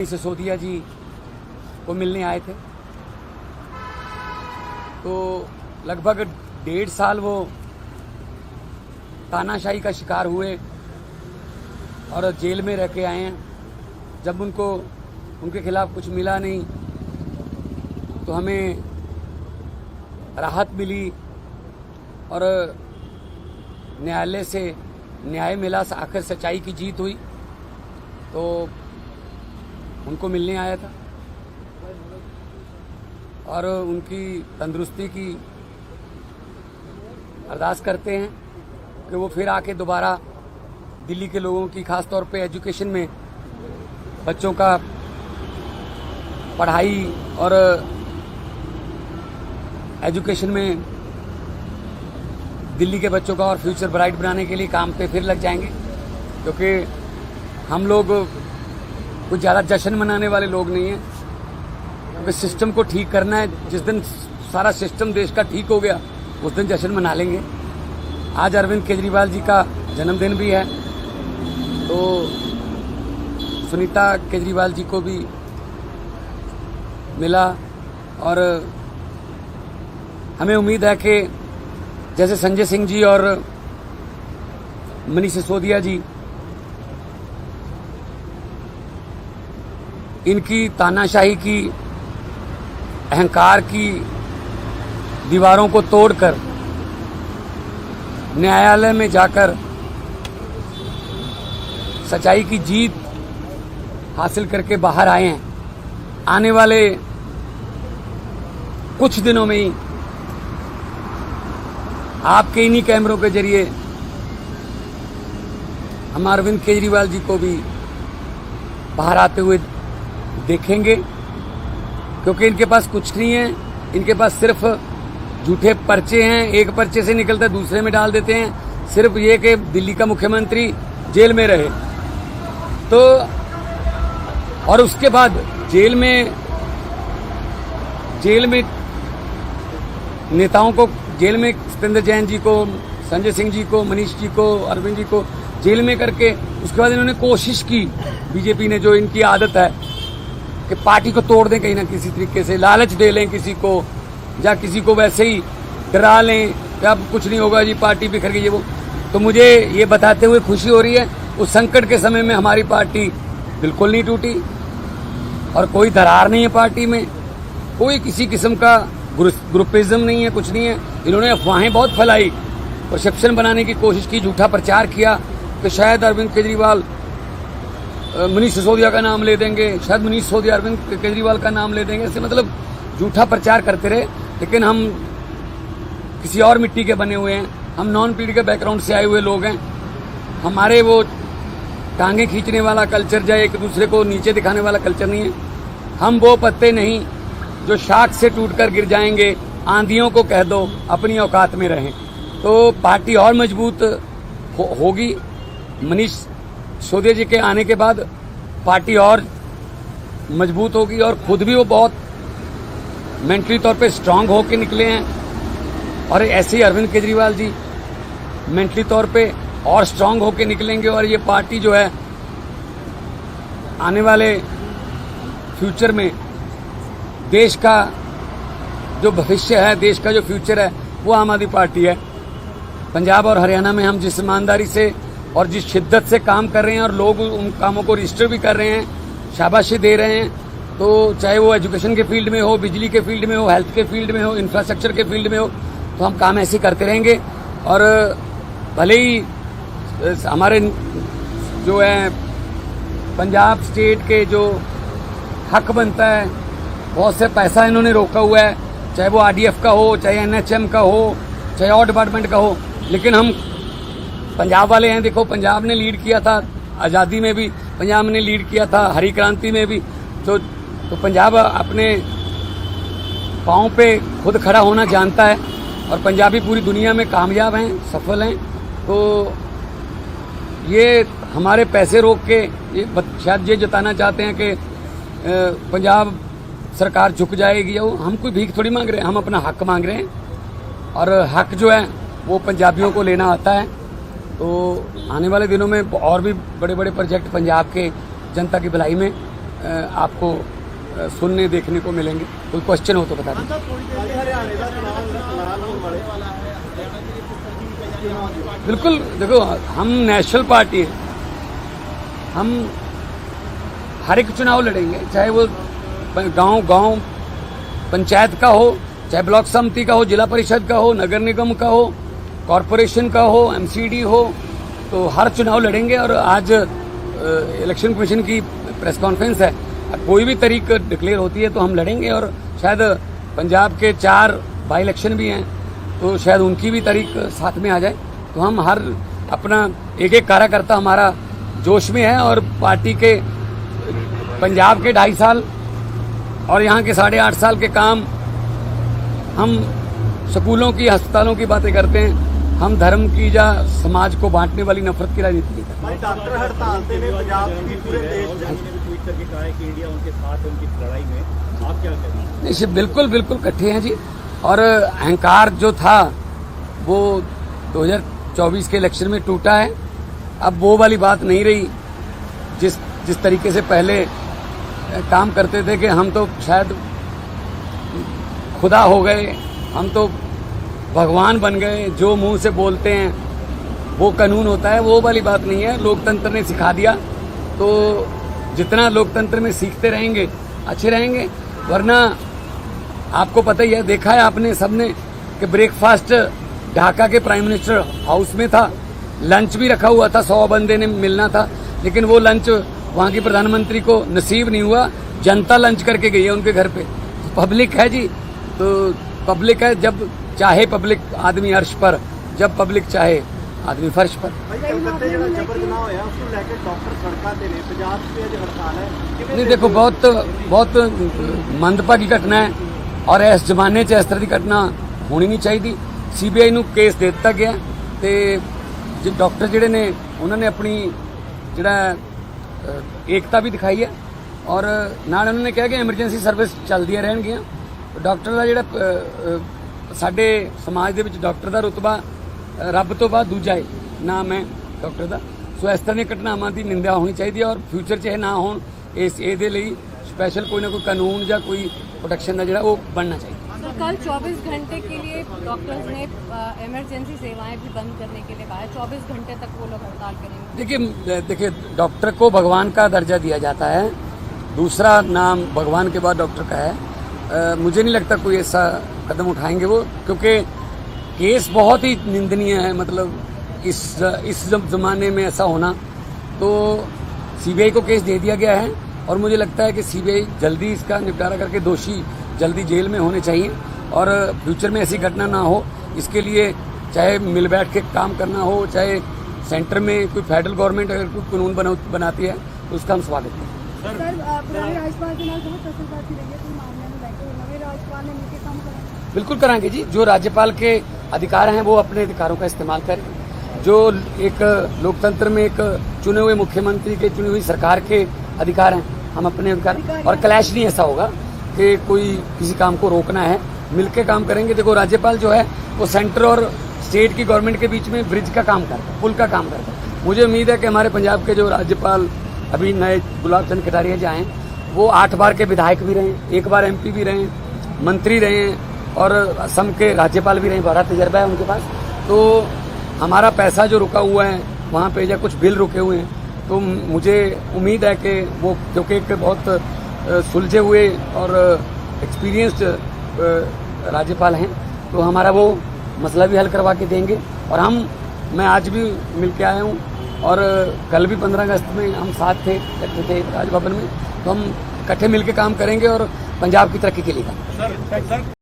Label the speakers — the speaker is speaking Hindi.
Speaker 1: सिसोदिया जी को मिलने आए थे, तो लगभग 1.5 साल वो तानाशाही का शिकार हुए और जेल में रह के आए हैं। जब उनको उनके खिलाफ कुछ मिला नहीं तो हमें राहत मिली और न्यायालय से न्याय मिला, आखिर सच्चाई की जीत हुई, तो उनको मिलने आया था और उनकी तंदुरुस्ती की अरदास करते हैं कि वो फिर आके दोबारा दिल्ली के लोगों की, खास तौर पे एजुकेशन में बच्चों का पढ़ाई और एजुकेशन में दिल्ली के बच्चों का और फ्यूचर ब्राइट बनाने के लिए काम पे फिर लग जाएंगे, क्योंकि हम लोग कुछ ज़्यादा जश्न मनाने वाले लोग नहीं हैं, क्योंकि सिस्टम को ठीक करना है। जिस दिन सारा सिस्टम देश का ठीक हो गया उस दिन जश्न मना लेंगे। आज अरविंद केजरीवाल जी का जन्मदिन भी है, तो सुनीता केजरीवाल जी को भी मिला और हमें उम्मीद है कि जैसे संजय सिंह जी और मनीष सिसोदिया जी इनकी तानाशाही की, अहंकार की दीवारों को तोड़कर न्यायालय में जाकर सच्चाई की जीत हासिल करके बाहर आए हैं। आने वाले कुछ दिनों में ही आपके इन्हीं कैमरों के जरिए हम अरविंद केजरीवाल जी को भी बाहर आते हुए देखेंगे, क्योंकि इनके पास कुछ नहीं है। इनके पास सिर्फ झूठे पर्चे हैं, एक पर्चे से निकलता दूसरे में डाल देते हैं, सिर्फ ये कि दिल्ली का मुख्यमंत्री जेल में रहे। तो और उसके बाद जेल में नेताओं को, जेल में सत्येंद्र जैन जी को, संजय सिंह जी को, मनीष जी को, अरविंद जी को जेल में करके उसके बाद इन्होंने कोशिश की, बीजेपी ने, जो इनकी आदत है कि पार्टी को तोड़ दें कहीं ना किसी तरीके से, लालच दे लें किसी को, या किसी को वैसे ही डरा लें कि अब कुछ नहीं होगा जी, पार्टी बिखर गई है वो। तो मुझे ये बताते हुए खुशी हो रही है, उस संकट के समय में हमारी पार्टी बिल्कुल नहीं टूटी और कोई दरार नहीं है पार्टी में, कोई किसी किस्म का ग्रुपिज्म नहीं है, कुछ नहीं है। इन्होंने अफवाहें बहुत फैलाई, परसेप्शन बनाने की कोशिश की, झूठा प्रचार किया कि शायद अरविंद केजरीवाल मनीष सिसोदिया का नाम ले देंगे, शायद मनीष सिसोदिया अरविंद केजरीवाल का नाम ले देंगे, ऐसे मतलब झूठा प्रचार करते रहे। लेकिन हम किसी और मिट्टी के बने हुए हैं, हम नॉन पीढ़ी बैकग्राउंड से आए हुए लोग हैं। हमारे वो टांगे खींचने वाला कल्चर, या एक दूसरे को नीचे दिखाने वाला कल्चर नहीं है। हम वो पत्ते नहीं जो शाख से टूटकर गिर जाएंगे, आंधियों को कह दो अपनी औकात में रहें। तो पार्टी और मजबूत होगी। मनीष सिसोदिया जी के आने के बाद पार्टी और मजबूत होगी, और खुद भी वो बहुत मेंटली तौर पे स्ट्रांग होके निकले हैं, और ऐसे ही अरविंद केजरीवाल जी मेंटली तौर पे और स्ट्रांग होके निकलेंगे। और ये पार्टी जो है आने वाले फ्यूचर में देश का जो भविष्य है, देश का जो फ्यूचर है, वो आम आदमी पार्टी है। पंजाब और हरियाणा में हम जिस ईमानदारी से और जिस शिद्दत से काम कर रहे हैं, और लोग उन कामों को रजिस्टर भी कर रहे हैं, शाबाशी दे रहे हैं, तो चाहे वो एजुकेशन के फील्ड में हो, बिजली के फील्ड में हो, हेल्थ के फील्ड में हो, इंफ्रास्ट्रक्चर के फील्ड में हो, तो हम काम ऐसे करते रहेंगे। और भले ही हमारे जो है पंजाब स्टेट के जो हक बनता है, बहुत से पैसा इन्होंने रोका हुआ है, चाहे वो आरडीएफ का हो, चाहे एनएचएम का हो, चाहे और डिपार्टमेंट का हो, लेकिन हम पंजाब वाले हैं। देखो, पंजाब ने लीड किया था आज़ादी में भी, पंजाब ने लीड किया था हरी क्रांति में भी, तो पंजाब अपने पाँव पे खुद खड़ा होना जानता है, और पंजाबी पूरी दुनिया में कामयाब हैं, सफल हैं। तो ये हमारे पैसे रोक के ये शायद ये जताना चाहते हैं कि पंजाब सरकार झुक जाएगी। हम कोई भीख थोड़ी मांग रहे हैं, हम अपना हक मांग रहे हैं, और हक जो है वो पंजाबियों को लेना आता है। तो आने वाले दिनों में और भी बड़े बड़े प्रोजेक्ट पंजाब के जनता की भलाई में आपको सुनने देखने को मिलेंगे। कोई क्वेश्चन हो तो बता दें। बिल्कुल, देखो हम नेशनल पार्टी हैं, हम हर एक चुनाव लड़ेंगे, चाहे वो गांव पंचायत का हो, चाहे ब्लॉक समिति का हो, जिला परिषद का हो, नगर निगम का हो, कॉरपोरेशन का हो, एमसीडी हो, तो हर चुनाव लड़ेंगे। और आज इलेक्शन कमीशन की प्रेस कॉन्फ्रेंस है, कोई भी तारीख डिक्लेयर होती है तो हम लड़ेंगे। और शायद पंजाब के 4 बाई इलेक्शन भी हैं, तो शायद उनकी भी तारीख साथ में आ जाए। तो हम हर अपना एक कार्यकर्ता हमारा जोश में है, और पार्टी के पंजाब के 2.5 साल और यहाँ के 8.5 साल के काम, हम स्कूलों की, अस्पतालों की बातें करते हैं, हम धर्म की या समाज को बांटने वाली नफरत की राजनीति नहीं करते।
Speaker 2: डॉक्टर हड़ताल ने पंजाब की पूरे देश ने भी ट्वीट करके कहा है कि इंडिया उनके साथ है उनकी लड़ाई में, आप क्या कहेंगे?
Speaker 1: नहीं, बिल्कुल इकट्ठे हैं जी। और अहंकार जो था वो 2024 के इलेक्शन में टूटा है। अब वो वाली बात नहीं रही जिस तरीके से पहले काम करते थे कि हम तो शायद खुदा हो गए, हम तो भगवान बन गए, जो मुंह से बोलते हैं वो कानून होता है। वो वाली बात नहीं है। लोकतंत्र ने सिखा दिया, तो जितना लोकतंत्र में सीखते रहेंगे अच्छे रहेंगे। वरना आपको पता ही है, देखा है आपने सबने कि ब्रेकफास्ट ढाका के प्राइम मिनिस्टर हाउस में था, लंच भी रखा हुआ था, 100 बंदे ने मिलना था, लेकिन वो लंच वहां की प्रधानमंत्री को नसीब नहीं हुआ। जनता लंच करके गई है उनके घर पे। पब्लिक है जी, तो पब्लिक है, जब चाहे पब्लिक आदमी अर्श पर, जब पब्लिक चाहे आदमी फर्श पर। नहीं, देखो बहुत मंदभागी घटना है, और इस जमाने च इस तरह की घटना होनी नहीं चाहिए। सीबीआई ਨੂੰ केस दे दिता गया, ਤੇ जो डॉक्टर ਜਿਹੜੇ ਨੇ ਉਹਨਾਂ ਨੇ ਆਪਣੀ ਜਿਹੜਾ एकता भी दिखाई है, और ਨਾਲ ਉਹਨਾਂ ਨੇ ਕਿਹਾ ਕਿ ਐਮਰਜੈਂਸੀ ਸਰਵਿਸ ਚੱਲਦੀਆਂ ਰਹਿਣਗੀਆਂ। ਡਾਕਟਰ ਦਾ ਜਿਹੜਾ ਸਾਡੇ ਸਮਾਜ ਦੇ ਵਿੱਚ ਡਾਕਟਰ ਦਾ ਰੁਤਬਾ ਰੱਬ ਤੋਂ ਬਾਅਦ ਦੂਜਾ ਹੈ, ਨਾਮ ਹੈ ਡਾਕਟਰ ਦਾ। ਸੋ ਇਸ ਤਰ੍ਹਾਂ ਦੀਆਂ ਘਟਨਾਵਾਂ ਦੀ ਨਿੰਦਾ ਹੋਣੀ ਚਾਹੀਦੀ ਹੈ, ਔਰ ਫਿਊਚਰ 'ਚ ਇਹ ਨਾ ਹੋਣ। ਇਹਦੇ ਲਈ स्पेशल कोई ना कोई कानून या कोई प्रोटेक्शन का जो वो बनना चाहिए।
Speaker 3: तो कल 24 घंटे के लिए डॉक्टर्स ने इमरजेंसी सेवाएं भी बंद करने के लिए कहा है। 24 घंटे तक वो लोग हड़ताल करेंगे। देखिए डॉक्टर को भगवान का दर्जा दिया जाता है, दूसरा नाम भगवान के बाद डॉक्टर का है। मुझे नहीं लगता कोई ऐसा कदम उठाएंगे वो, क्योंकि केस बहुत ही निंदनीय है। मतलब इस जमाने में ऐसा होना, तो सीबीआई को केस दे दिया गया है, और मुझे लगता है कि सीबीआई जल्दी इसका निपटारा करके दोषी जल्दी जेल में होने चाहिए, और फ्यूचर में ऐसी घटना ना हो। इसके लिए चाहे मिल बैठ के काम करना हो, चाहे सेंटर में कोई फेडरल गवर्नमेंट अगर कोई कानून बनाती है तो उसका हम स्वागत करते हैं। बिल्कुल कराएंगे जी, जो राज्यपाल के अधिकार हैं वो अपने अधिकारों का इस्तेमाल करें। जो एक लोकतंत्र में एक चुने हुए मुख्यमंत्री के, चुनी हुई सरकार के अधिकार हैं, हम अपने अधिकार, और क्लैश नहीं ऐसा होगा कि कोई किसी काम को रोकना है, मिलकर काम करेंगे। देखो राज्यपाल जो है वो सेंटर और स्टेट की गवर्नमेंट के बीच में ब्रिज का काम करता है, पुल का काम करता है। मुझे उम्मीद है कि हमारे पंजाब के जो राज्यपाल अभी नए गुलाब चंद कटारिया जो आए, वो 8 बार के विधायक भी रहे, 1 बार MP भी रहे, मंत्री रहे, और असम के राज्यपाल भी रहे, बड़ा तजर्बा है उनके पास। तो हमारा पैसा जो रुका हुआ है वहाँ पे, या कुछ बिल रुके हुए हैं, तो मुझे उम्मीद है कि वो, क्योंकि एक बहुत सुलझे हुए और एक्सपीरियंस्ड राज्यपाल हैं, तो हमारा वो मसला भी हल करवा के देंगे। और मैं आज भी मिल के आया हूँ, और कल भी 15 अगस्त में हम साथ थे राजभवन में, तो हम इकट्ठे मिल के काम करेंगे और पंजाब की तरक्की के लिए काम।